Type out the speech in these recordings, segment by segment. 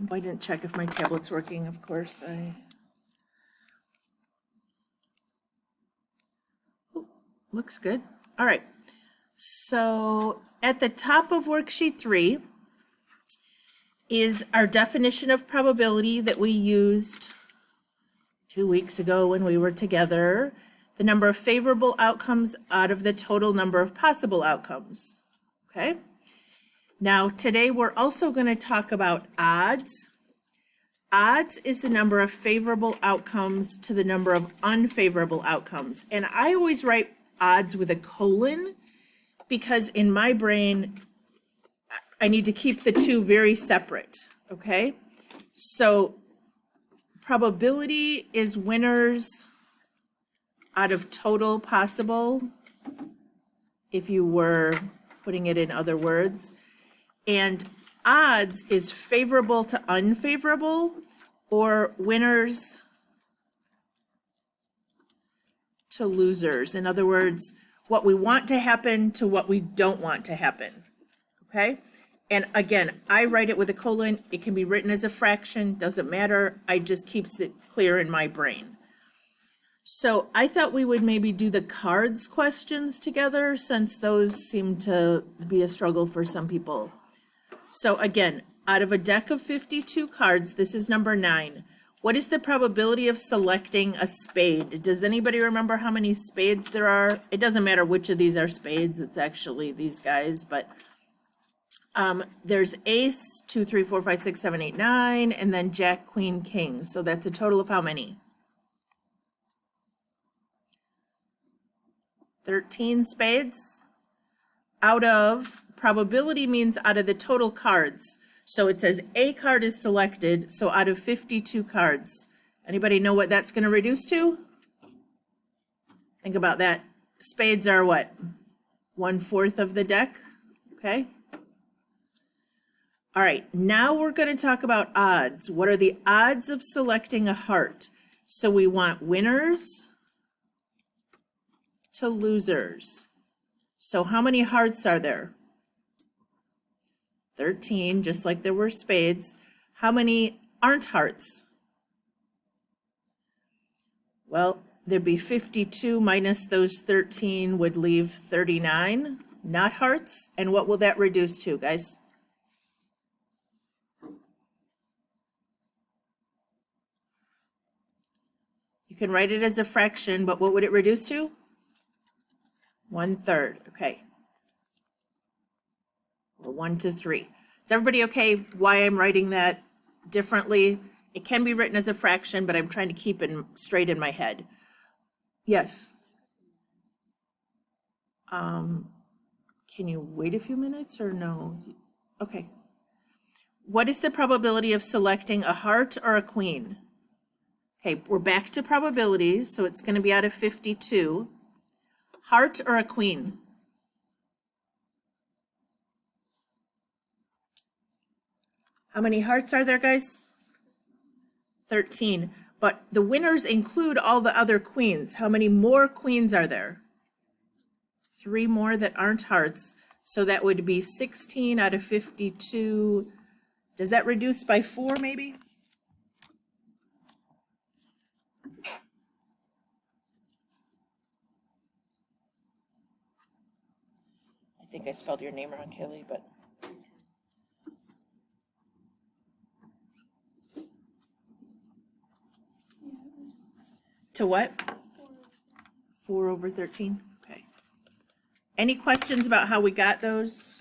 I didn't check if my tablet's working, of course. Looks good. All right. So at the top of worksheet 3 is our definition of probability that we used 2 weeks ago when we were together. The number of favorable outcomes out of the total number of possible outcomes. Okay. Now today we're also going to talk about odds. Odds is the number of favorable outcomes to the number of unfavorable outcomes. And I always write odds with a colon because in my brain, I need to keep the two very separate, okay? So probability is winners out of total possible, if you were putting it in other words. And odds is favorable to unfavorable, or winners to losers. In other words, what we want to happen to what we don't want to happen, okay? And again, I write it with a colon. It can be written as a fraction, doesn't matter. I just keeps it clear in my brain. So I thought we would maybe do the cards questions together since those seem to be a struggle for some people. So again, out of a deck of 52 cards, this is number 9. What is the probability of selecting a spade? Does anybody remember how many spades there are? It doesn't matter which of these are spades. It's actually these guys, but there's ace, 2, 3, 4, 5, 6, 7, 8, 9, and then jack, queen, king. So that's a total of how many? 13 spades. Out of, probability means out of the total cards. So it says a card is selected, so out of 52 cards. Anybody know what that's going to reduce to? Think about that. Spades are what? 1/4 of the deck, okay? All right, now we're going to talk about odds. What are the odds of selecting a heart? So we want winners to losers. So how many hearts are there? 13, just like there were spades. How many aren't hearts? Well, there'd be 52 minus those 13 would leave 39, not hearts. And what will that reduce to, guys? You can write it as a fraction, but what would it reduce to? 1/3, okay. Or 1 to 3. Is everybody okay why I'm writing that differently? It can be written as a fraction, but I'm trying to keep it straight in my head. Yes. Can you wait a few minutes or no? Okay. What is the probability of selecting a heart or a queen? Okay, we're back to probabilities, so it's going to be out of 52. Heart or a queen? How many hearts are there, guys? 13. But the winners include all the other queens. How many more queens are there? 3 more that aren't hearts. So that would be 16 out of 52. Does that reduce by 4 maybe? I think I spelled your name wrong, Kelly, but. To what? 4/13. Okay. Any questions about how we got those?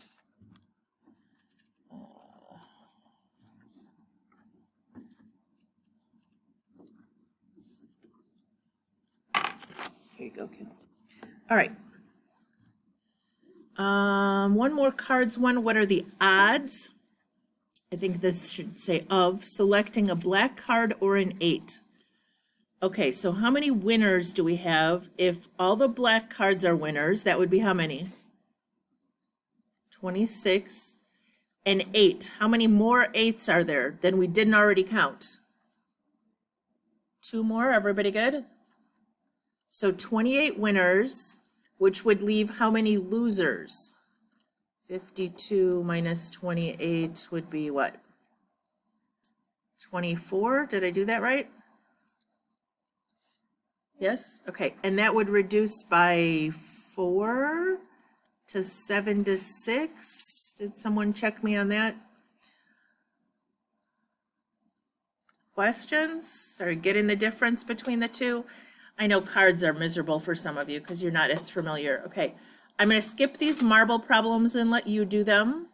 Here you go, Kim. All right. One more cards one. What are the odds? I think this should say of selecting a black card or an 8. Okay, so how many winners do we have? If all the black cards are winners, that would be how many? 26 and 8. How many more 8s are there than we didn't already count? 2 more, everybody good? So 28 winners, which would leave how many losers? 52 minus 28 would be what? 24, did I do that right? Yes, okay, and that would reduce by 4 to 7 to 6. Did someone check me on that? Questions? Or getting the difference between the two? I know cards are miserable for some of you because you're not as familiar. Okay, I'm going to skip these marble problems and let you do them.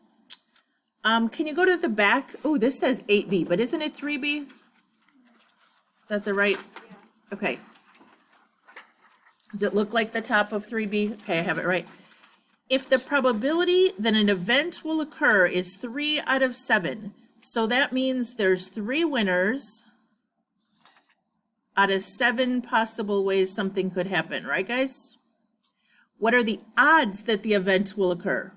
Can you go to the back? Oh, this says 8B, but isn't it 3B? Is that the right? Okay. Does it look like the top of 3B? Okay, I have it right. If the probability that an event will occur is 3 out of 7, so that means there's 3 winners out of 7 possible ways something could happen, right, guys? What are the odds that the event will occur?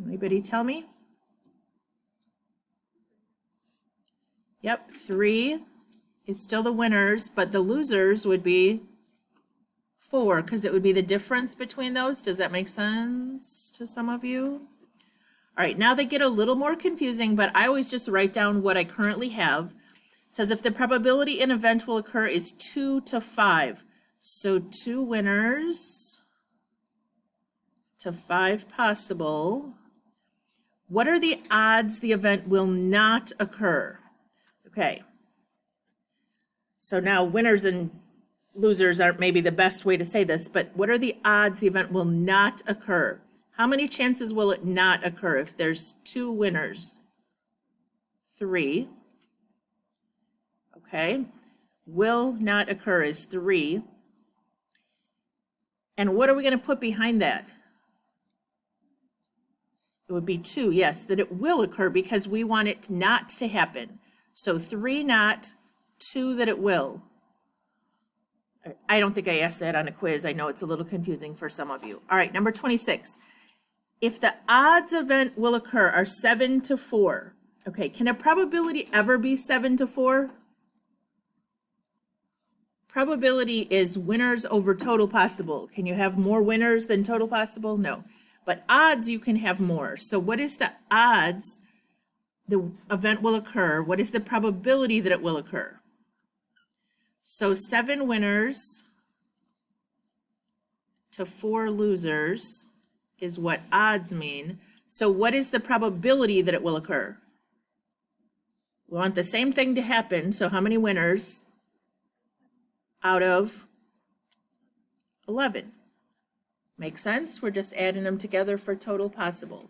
Anybody tell me? Yep, 3 is still the winners, but the losers would be 4 because it would be the difference between those. Does that make sense to some of you? All right, now they get a little more confusing, but I always just write down what I currently have. It says if the probability an event will occur is 2 to 5, so 2 winners to 5 possible. What are the odds the event will not occur? Okay. So now winners and losers aren't maybe the best way to say this, but what are the odds the event will not occur? How many chances will it not occur if there's 2 winners? 3. Okay. Will not occur is 3. And what are we going to put behind that? It would be 2, yes, that it will occur because we want it not to happen. So 3 not, 2 that it will. I don't think I asked that on a quiz. I know it's a little confusing for some of you. All right, number 26. If the odds event will occur are 7 to 4, okay, can a probability ever be 7 to 4? Probability is winners over total possible. Can you have more winners than total possible? No. But odds, you can have more. So what is the odds the event will occur? What is the probability that it will occur? So 7 winners to 4 losers is what odds mean. So what is the probability that it will occur? We want the same thing to happen. So how many winners out of 11? Make sense? We're just adding them together for total possible.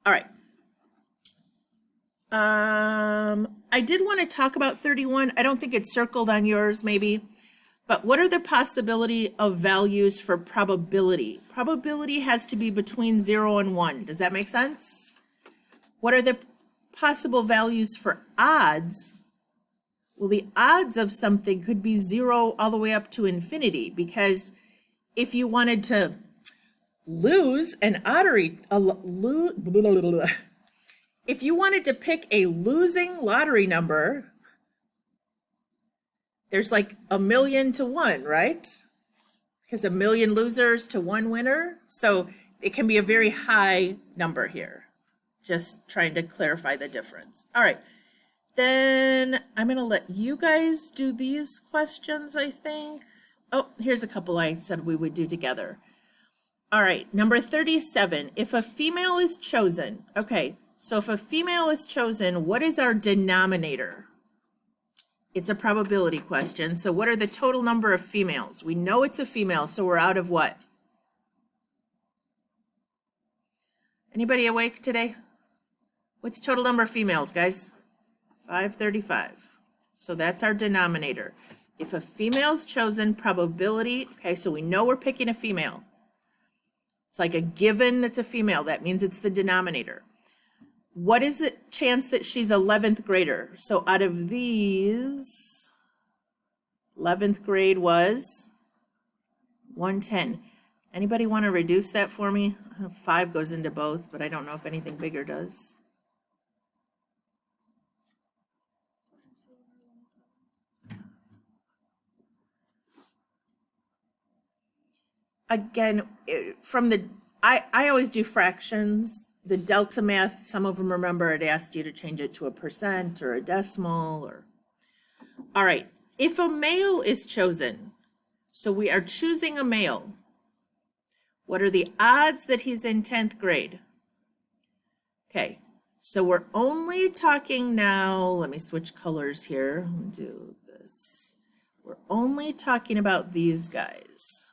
All right. I did want to talk about 31. I don't think it's circled on yours maybe, but what are the possibility of values for probability? Probability has to be between 0 and 1. Does that make sense? What are the possible values for odds? Well, the odds of something could be 0 all the way up to infinity, because if you wanted to lose an lottery, if you wanted to pick a losing lottery number, there's like 1,000,000 to 1, right? Because 1,000,000 losers to 1 winner. So it can be a very high number here. Just trying to clarify the difference. All right. Then I'm going to let you guys do these questions, I think. Oh, here's a couple I said we would do together. All right, number 37. If a female is chosen, okay, so if a female is chosen, what is our denominator? It's a probability question. So what are the total number of females? We know it's a female, so we're out of what? Anybody awake today? What's total number of females, guys? 535. So that's our denominator. If a female's chosen, probability, okay, so we know we're picking a female. It's like a given that's a female. That means it's the denominator. What is the chance that she's 11th grader? So out of these, 11th grade was 110. Anybody want to reduce that for me? 5 goes into both, but I don't know if anything bigger does. Again, from the, I always do fractions. the delta math, some of them, remember, it asked you to change it to a percent or a decimal or. All right, if a male is chosen, so we are choosing a male, what are the odds that he's in 10th grade? Okay, so we're only talking now, let me switch colors here, do this. We're only talking about these guys.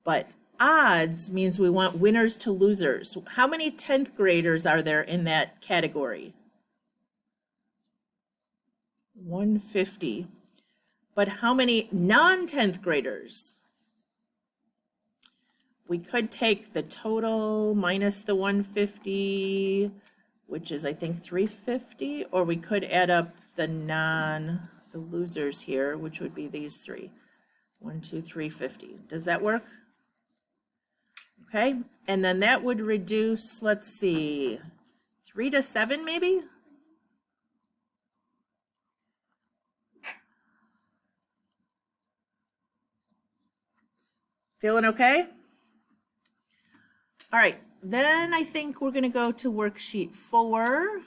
But odds means we want winners to losers. How many 10th graders are there in that category? 150. But how many non-10th graders? We could take the total minus the 150, which is I think 350, or we could add up the losers here, which would be these three. 1, 2, 350. Does that work? Okay, and then that would reduce, let's see, 3 to 7 maybe? Feeling okay? All right, then I think we're gonna go to worksheet 4.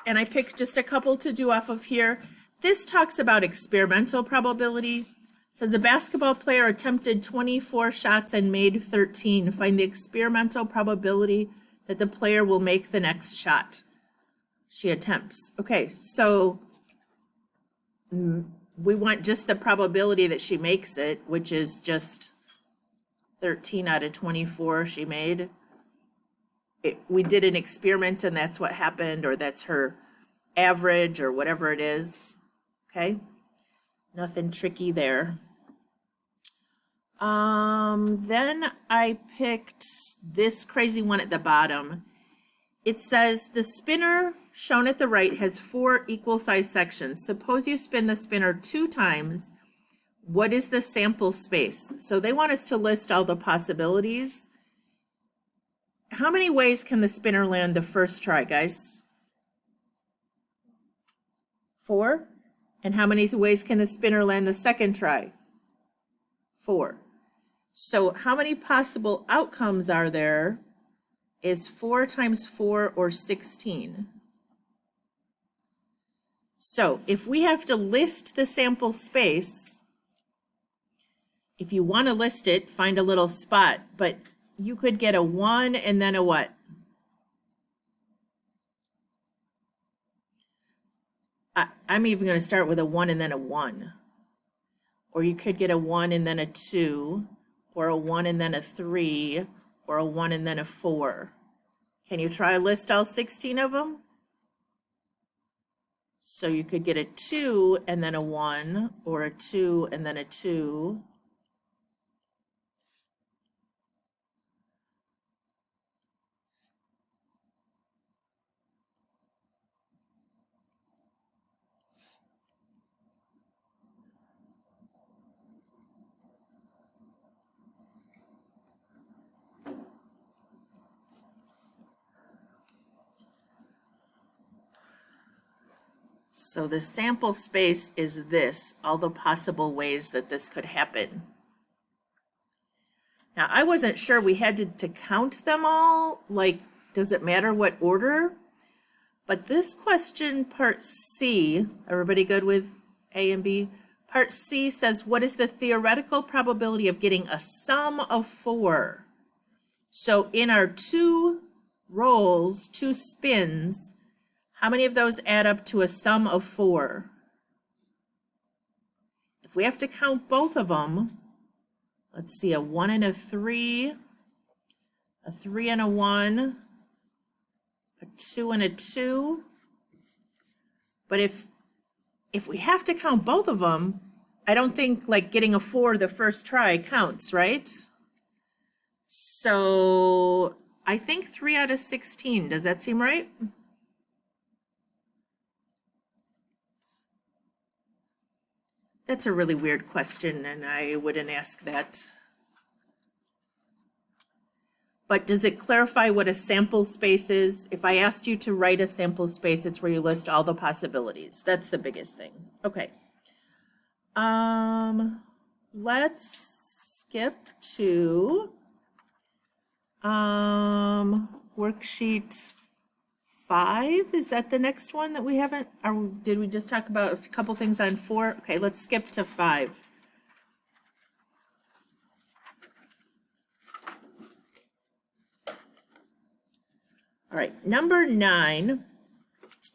And I picked just a couple to do off of here. This talks about experimental probability. It says a basketball player attempted 24 shots and made 13. Find the experimental probability that the player will make the next shot she attempts. Okay, so we want just the probability that she makes it, which is just 13 out of 24 she made. We did an experiment and that's what happened, or that's her average or whatever it is. Okay, nothing tricky there. Then I picked this crazy one at the bottom. It says the spinner shown at the right has 4 equal size sections. Suppose you spin the spinner 2 times. What is the sample space? So they want us to list all the possibilities. How many ways can the spinner land the first try, guys? 4. And how many ways can the spinner land the second try? 4. So how many possible outcomes are there? Is 4 times 4 or 16? So if we have to list the sample space, if you want to list it, find a little spot, but you could get a 1 and then a what? I'm even going to start with a 1 and then a 1. Or you could get a 1 and then a 2, or a 1 and then a 3, or a 1 and then a 4. Can you try list all 16 of them? So you could get a 2 and then a 1, or a 2 and then a 2. So the sample space is this, all the possible ways that this could happen. Now, I wasn't sure we had to count them all, like, does it matter what order? But this question, part C, everybody good with A and B? Part C says, what is the theoretical probability of getting a sum of 4? So in our 2 rolls, 2 spins, how many of those add up to a sum of 4? If we have to count both of them, let's see, a 1 and a 3 and a 1, a 2 and a 2. But if we have to count both of them, I don't think like getting a 4 the first try counts, right? So I think 3 out of 16. Does that seem right? That's a really weird question, and I wouldn't ask that. But does it clarify what a sample space is? If I asked you to write a sample space, it's where you list all the possibilities. That's the biggest thing. Okay. Let's skip to Worksheet 5, is that the next one that we haven't, or did we just talk about a couple things on 4? Okay, let's skip to 5. All right, number 9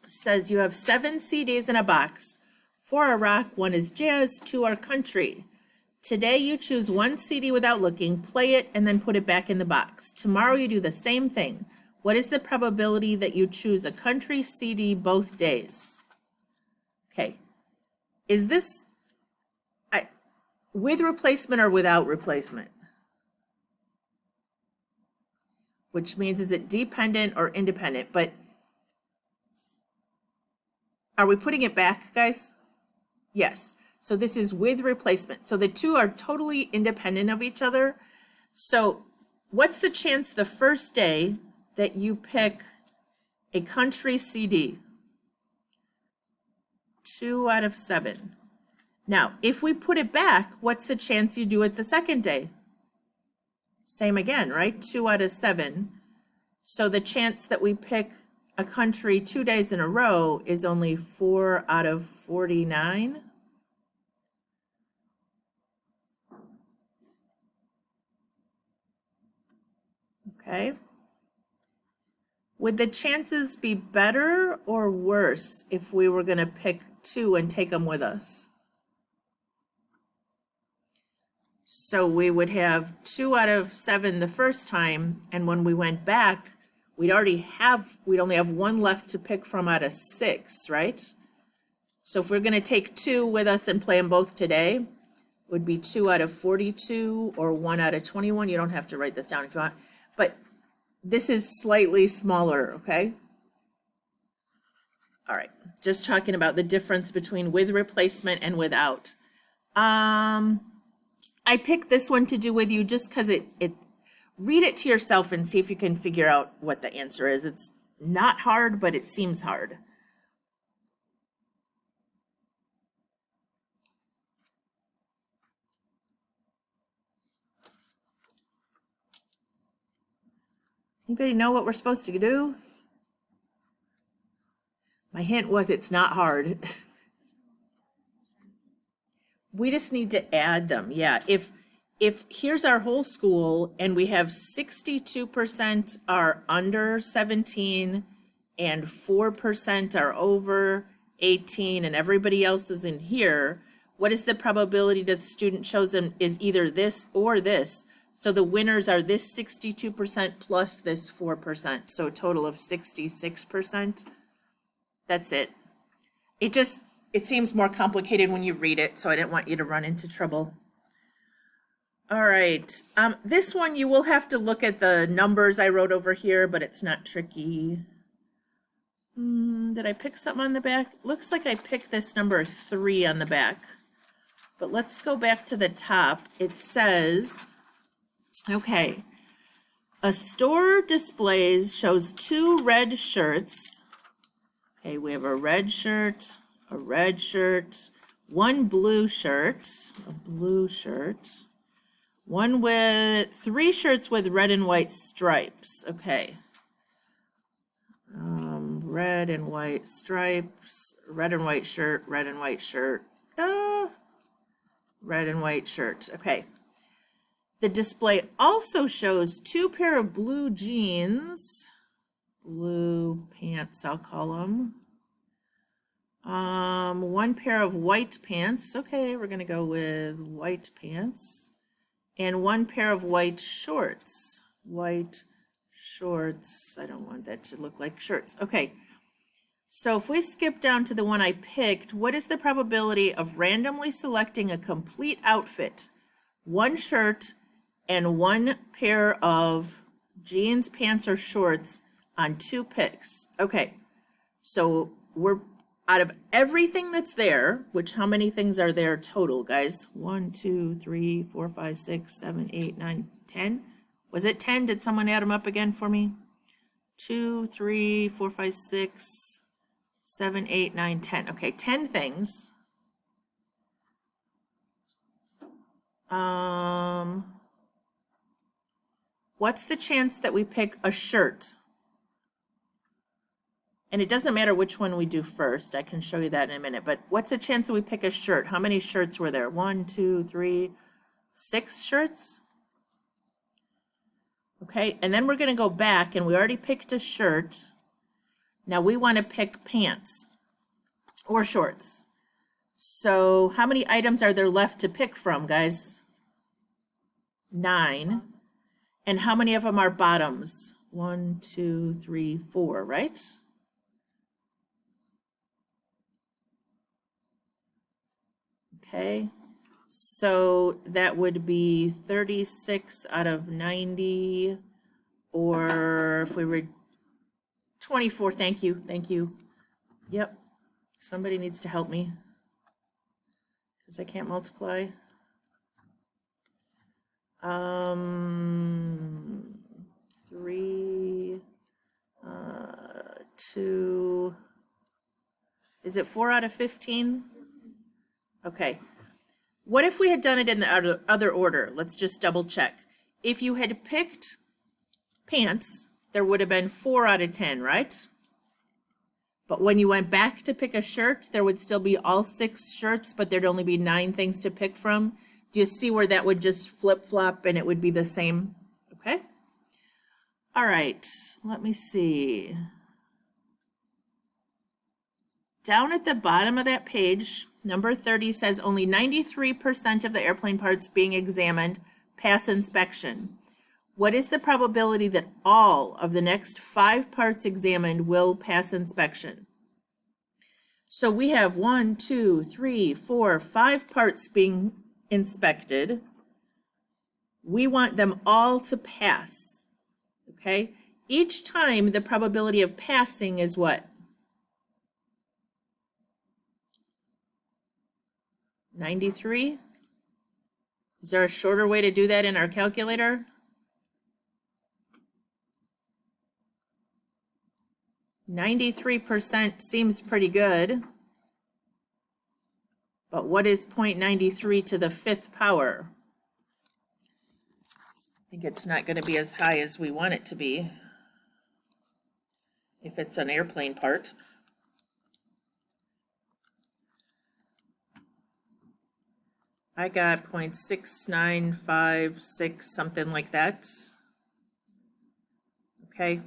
says you have 7 CDs in a box. 4 are rock, 1 is jazz, 2 are country. Today you choose 1 CD without looking, play it, and then put it back in the box. Tomorrow you do the same thing. What is the probability that you choose a country CD both days? Okay, is this with replacement or without replacement? Which means, is it dependent or independent? But are we putting it back, guys? Yes. So this is with replacement. So the two are totally independent of each other. So what's the chance the first day that you pick a country CD? 2 out of 7. Now, if we put it back, what's the chance you do it the second day? Same again, right? 2 out of 7. So the chance that we pick a country 2 days in a row is only 4 out of 49. Okay. Would the chances be better or worse if we were going to pick 2 and take them with us? So we would have 2 out of 7 the first time, and when we went back, we'd only have 1 left to pick from out of 6, right? So if we're going to take 2 with us and play them both today, it would be 2 out of 42 or 1 out of 21. You don't have to write this down if you want, but this is slightly smaller, okay? All right, just talking about the difference between with replacement and without. I picked this one to do with you just because read it to yourself and see if you can figure out what the answer is. It's not hard, but it seems hard. Anybody know what we're supposed to do? My hint was it's not hard. We just need to add them. Yeah, if here's our whole school and we have 62% are under 17 and 4% are over 18 and everybody else is in here, what is the probability that the student chosen is either this or this? So the winners are this 62% plus this 4%, so a total of 66%. That's it. It seems more complicated when you read it, so I didn't want you to run into trouble. All right, this one you will have to look at the numbers I wrote over here, but it's not tricky. Did I pick something on the back? Looks like I picked this number 3 on the back. But let's go back to the top. It says, okay, a store displays shows 2 red shirts. Okay, we have a red shirt, 1 blue shirt, one with 3 shirts with red and white stripes. Okay. Red and white stripes, red and white shirt, red and white shirt, red and white shirt. Okay. The display also shows 2 pair of blue jeans, blue pants, I'll call them. 1 pair of white pants. Okay, we're going to go with white pants. And 1 pair of white shorts. White shorts. I don't want that to look like shirts. Okay. So if we skip down to the one I picked, what is the probability of randomly selecting a complete outfit? 1 shirt and 1 pair of jeans, pants, or shorts on 2 picks. Okay. So we're out of everything that's there, which how many things are there total, guys? 1, 2, 3, 4, 5, 6, 7, 8, 9, 10. Was it 10? Did someone add them up again for me? 2, 3, 4, 5, 6, 7, 8, 9, 10. Okay, 10 things. what's the chance that we pick a shirt? And it doesn't matter which one we do first. I can show you that in a minute. But what's the chance that we pick a shirt? How many shirts were there? 1, 2, 3, 6 shirts? Okay, and then we're going to go back, and we already picked a shirt. Now we want to pick pants or shorts. So how many items are there left to pick from, guys? 9. And how many of them are bottoms? 1, 2, 3, 4, right? Okay, so that would be 36 out of 90, or if we were 24, thank you. Yep, somebody needs to help me because I can't multiply. 3, 2, is it 4 out of 15? Okay. What if we had done it in the other order? Let's just double check. If you had picked pants, there would have been 4 out of 10, right? But when you went back to pick a shirt, there would still be all 6 shirts, but there'd only be 9 things to pick from. Do you see where that would just flip-flop and it would be the same? Okay. All right, let me see. Down at the bottom of that page, number 30 says only 93% of the airplane parts being examined pass inspection. What is the probability that all of the next 5 parts examined will pass inspection? So we have 1, 2, 3, 4, 5 parts being inspected. We want them all to pass, okay? Each time the probability of passing is what? 93? Is there a shorter way to do that in our calculator? 93% seems pretty good. But what is 0.93 to the 5th power? I think it's not going to be as high as we want it to be if it's an airplane part. I got 0.6956, something like that. Okay,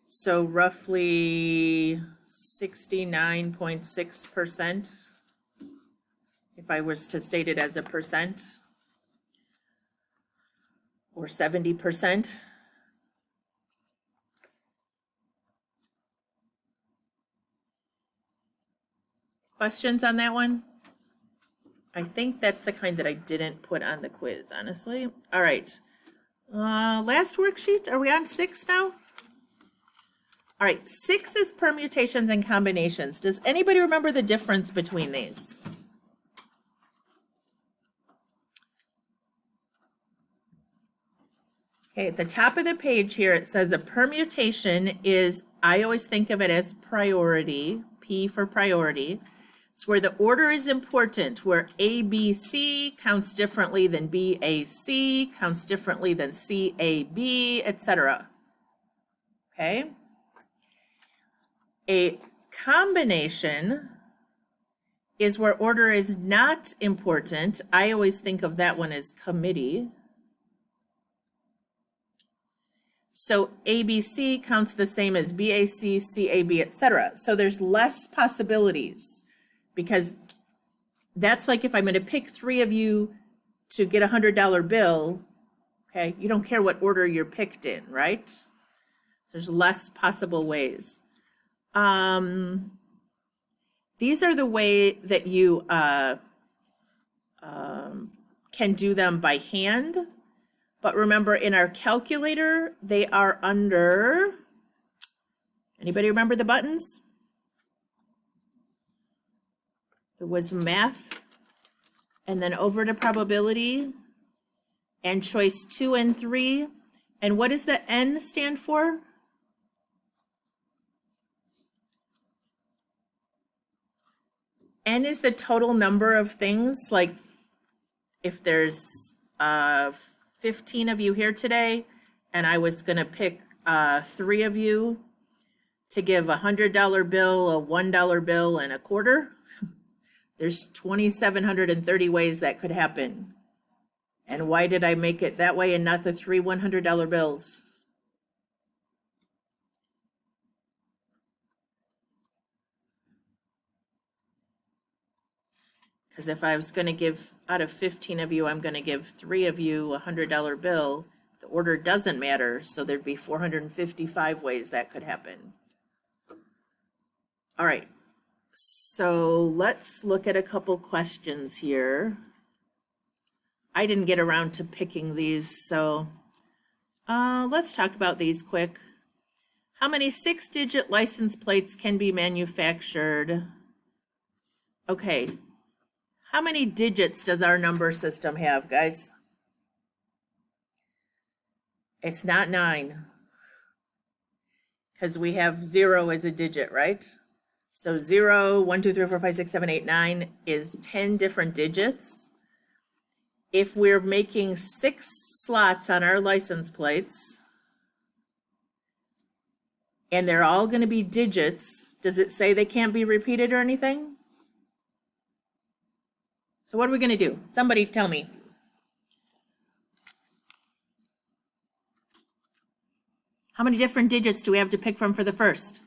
so roughly 69.6%, if I was to state it as a percent, or 70%. Questions on that one? I think that's the kind that I didn't put on the quiz, honestly. All right. Last worksheet. Are we on 6 now? All right. 6 is permutations and combinations. Does anybody remember the difference between these? Okay, at the top of the page here, it says a permutation is, I always think of it as priority, P for priority. It's where the order is important, where ABC counts differently than BAC, counts differently than CAB, etc. Okay? A combination is where order is not important. I always think of that one as committee. So ABC counts the same as BAC, CAB, etc. So there's less possibilities, because that's like if I'm going to pick 3 of you to get a $100 bill, okay, you don't care what order you're picked in, right? So there's less possible ways. These are the way that you can do them by hand. But remember, in our calculator, they are under, anybody remember the buttons? It was math, and then over to probability, and choice 2 and 3. And what does the N stand for? N is the total number of things. Like if there's 15 of you here today, and I was gonna pick 3 of you to give a $100 bill, a $1 bill, and a quarter, there's 2,730 ways that could happen. And why did I make it that way and not the 3 $100 bills? Because if I was going to give, out of 15 of you, I'm going to give 3 of you a $100 bill, the order doesn't matter, so there'd be 455 ways that could happen. All right, so let's look at a couple questions here. I didn't get around to picking these, so let's talk about these quick. How many 6-digit license plates can be manufactured? Okay, how many digits does our number system have, guys? It's not 9, because we have 0 as a digit, right? So 0, 1, 2, 3, 4, 5, 6, 7, 8, 9 is 10 different digits. If we're making 6 slots on our license plates, and they're all going to be digits, does it say they can't be repeated or anything? So what are we going to do? Somebody tell me. How many different digits do we have to pick from for the first?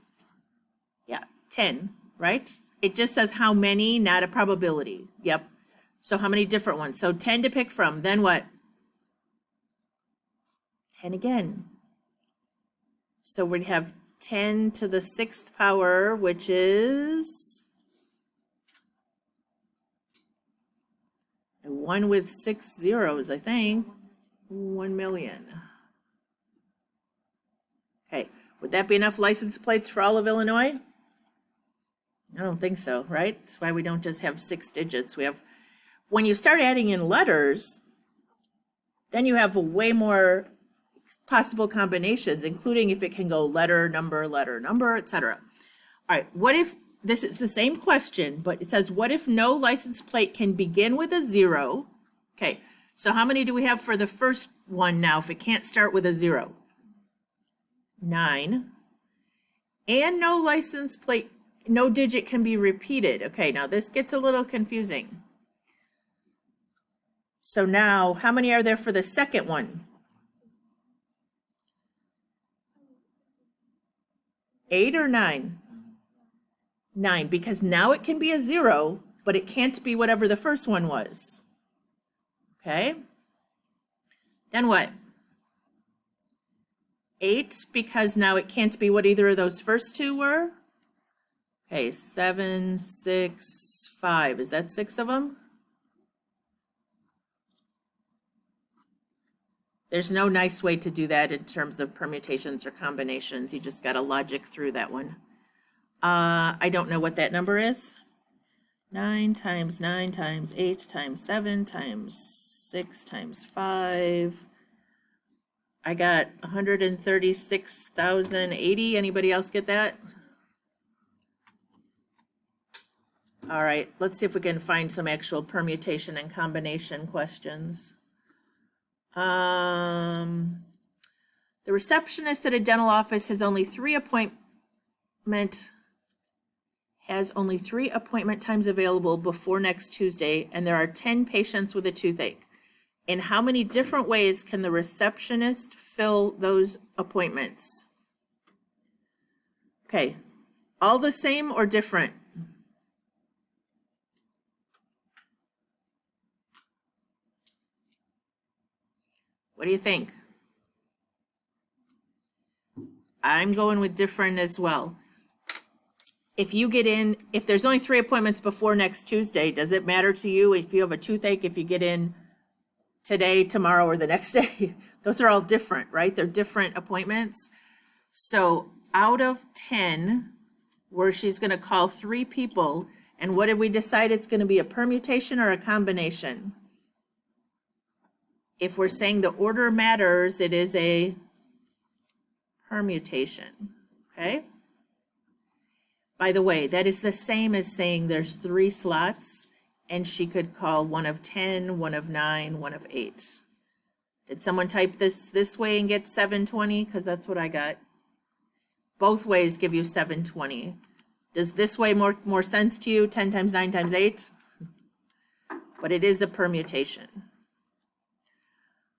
Yeah, 10, right? It just says how many, not a probability. Yep. So how many different ones? So 10 to pick from, then what? 10 again. So we'd have 10 to the 6th power, which is 1 with 6 zeros, I think. 1 million. Okay, would that be enough license plates for all of Illinois? I don't think so, right? That's why we don't just have 6 digits. We have, when you start adding in letters, then you have way more possible combinations, including if it can go letter, number, etc. All right, what if, this is the same question, but it says, what if no license plate can begin with a 0? Okay, so how many do we have for the first one now if it can't start with a 0? 9. And no license plate, no digit can be repeated. Okay, now this gets a little confusing. So now, how many are there for the second one? 8 or 9? 9, because now it can be a 0, but it can't be whatever the first one was. Okay? Then what? 8, because now it can't be what either of those first two were. Okay, 7, 6, 5. Is that 6 of them? There's no nice way to do that in terms of permutations or combinations. You just got to logic through that one. I don't know what that number is. 9 times 9 times 8 times 7 times 6 times 5. I got 136,080. Anybody else get that? All right, let's see if we can find some actual permutation and combination questions. The receptionist at a dental office has only 3 appointment times available before next Tuesday, and there are 10 patients with a toothache. In how many different ways can the receptionist fill those appointments? Okay, all the same or different? What do you think? I'm going with different as well. If you get in, if there's only 3 appointments before next Tuesday, does it matter to you if you have a toothache, if you get in today, tomorrow, or the next day? Those are all different, right? They're different appointments. So out of 10, where she's going to call 3 people, and what did we decide it's going to be, a permutation or a combination? If we're saying the order matters, it is a permutation, okay? By the way, that is the same as saying there's 3 slots, and she could call 1 of 10, 1 of 9, 1 of 8. Did someone type this way and get 720? Because that's what I got. Both ways give you 720. Does this way more sense to you? 10 times 9 times 8? But it is a permutation.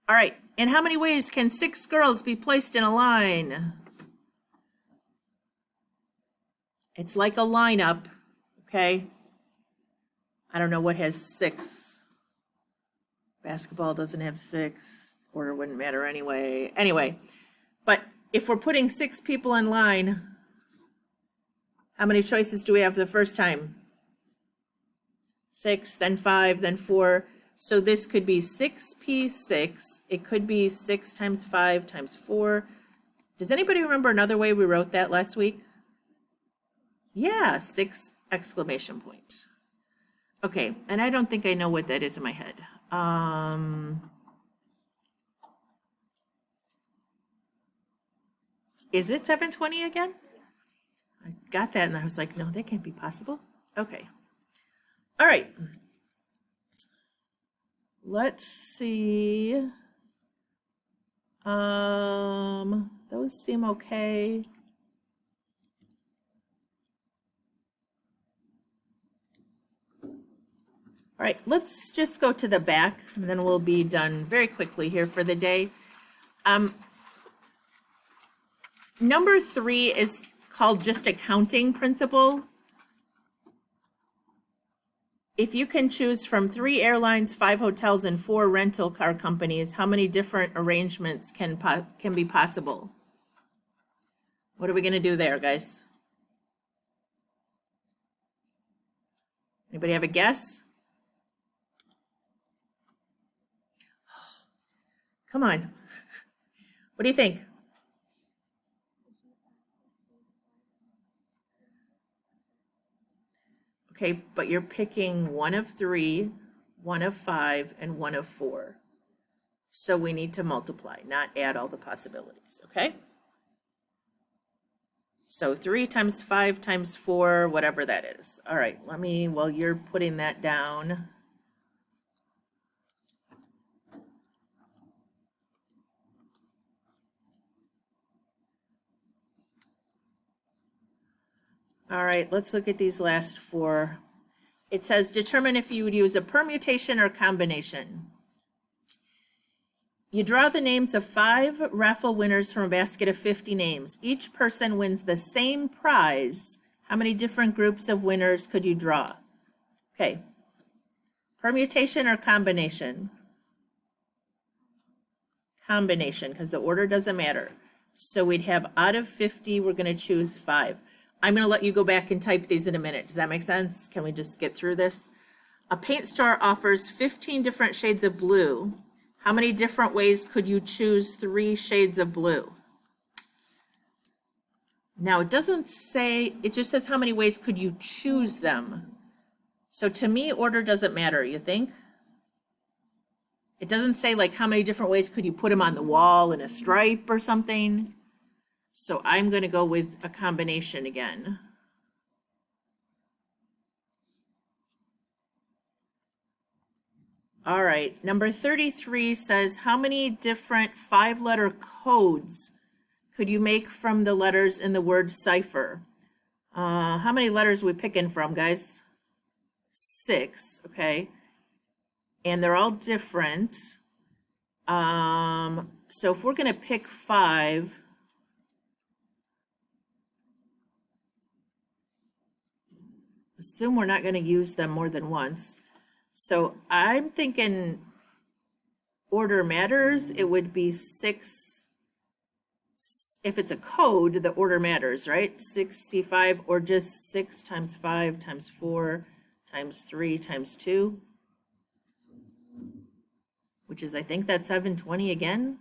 All right, in how many ways can 6 girls be placed in a line? It's like a lineup, okay? I don't know what has 6. Basketball doesn't have 6. Order wouldn't matter anyway. Anyway, but if we're putting 6 people in line, how many choices do we have the first time? 6, then 5, then 4. So this could be 6p6. It could be 6 times 5 times 4. Does anybody remember another way we wrote that last week? Yeah, 6 exclamation points. Okay, and I don't think I know what that is in my head. Is it 720 again? I got that and I was like, no, that can't be possible. Okay. All right. Let's see. Those seem okay. All right, let's just go to the back and then we'll be done very quickly here for the day. Number 3 is called just a counting principle. If you can choose from 3 airlines, 5 hotels, and 4 rental car companies, how many different arrangements can be possible? What are we going to do there, guys? Anybody have a guess? Come on. What do you think? Okay, but you're picking 1 of 3, 1 of 5, and 1 of 4. So we need to multiply, not add all the possibilities, okay? So 3 times 5 times 4, whatever that is. All right, while you're putting that down. All right, let's look at these last 4. It says, determine if you would use a permutation or combination. You draw the names of 5 raffle winners from a basket of 50 names. Each person wins the same prize. How many different groups of winners could you draw? Okay. Permutation or combination? Combination, because the order doesn't matter. So we'd have out of 50, we're going to choose 5. I'm going to let you go back and type these in a minute. Does that make sense? Can we just get through this? A paint store offers 15 different shades of blue. How many different ways could you choose 3 shades of blue? Now, it doesn't say, it just says how many ways could you choose them. So to me, order doesn't matter, you think? It doesn't say like how many different ways could you put them on the wall in a stripe or something. So I'm going to go with a combination again. All right, number 33 says, how many different 5-letter codes could you make from the letters in the word cipher? How many letters are we picking from, guys? 6, okay. And they're all different. So if we're going to pick 5, assume we're not going to use them more than once. So I'm thinking order matters. It would be 6. If it's a code, the order matters, right? 65 or just 6 times 5 times 4 times 3 times 2, which is, I think that's 720 again.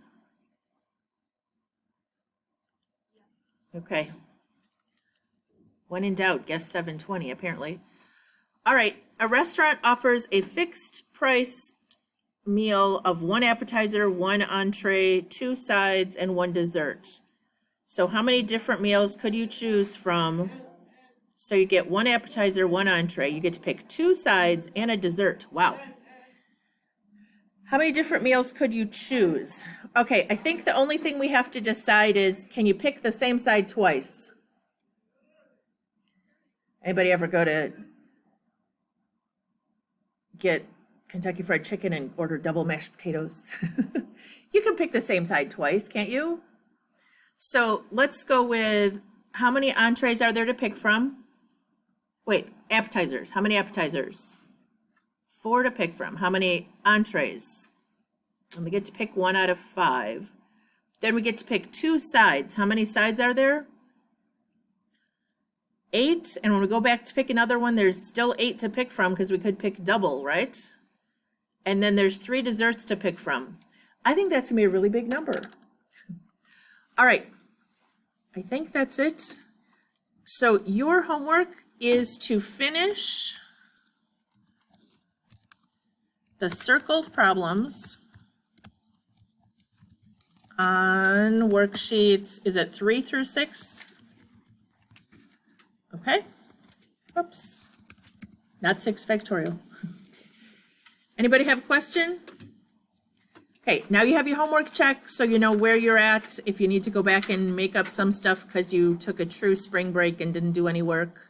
Okay. When in doubt, guess 720 apparently. All right, a restaurant offers a fixed price meal of 1 appetizer, 1 entree, 2 sides, and 1 dessert. So how many different meals could you choose from? So you get 1 appetizer, 1 entree. You get to pick 2 sides and a dessert. Wow. How many different meals could you choose? Okay, I think the only thing we have to decide is, can you pick the same side twice? Anybody ever go to get Kentucky Fried Chicken and order double mashed potatoes? You can pick the same side twice, can't you? So let's go with, how many entrees are there to pick from? Wait, appetizers. How many appetizers? 4 to pick from. How many entrees? And we get to pick 1 out of 5. Then we get to pick 2 sides. How many sides are there? 8. And when we go back to pick another one, there's still 8 to pick from because we could pick double, right? And then there's 3 desserts to pick from. I think that's gonna be a really big number. All right, I think that's it. So your homework is to finish the circled problems on worksheets, is it 3 through 6? Okay, oops, not 6 factorial. Anybody have a question? Okay, now you have your homework check, so you know where you're at. If you need to go back and make up some stuff because you took a true spring break and didn't do any work,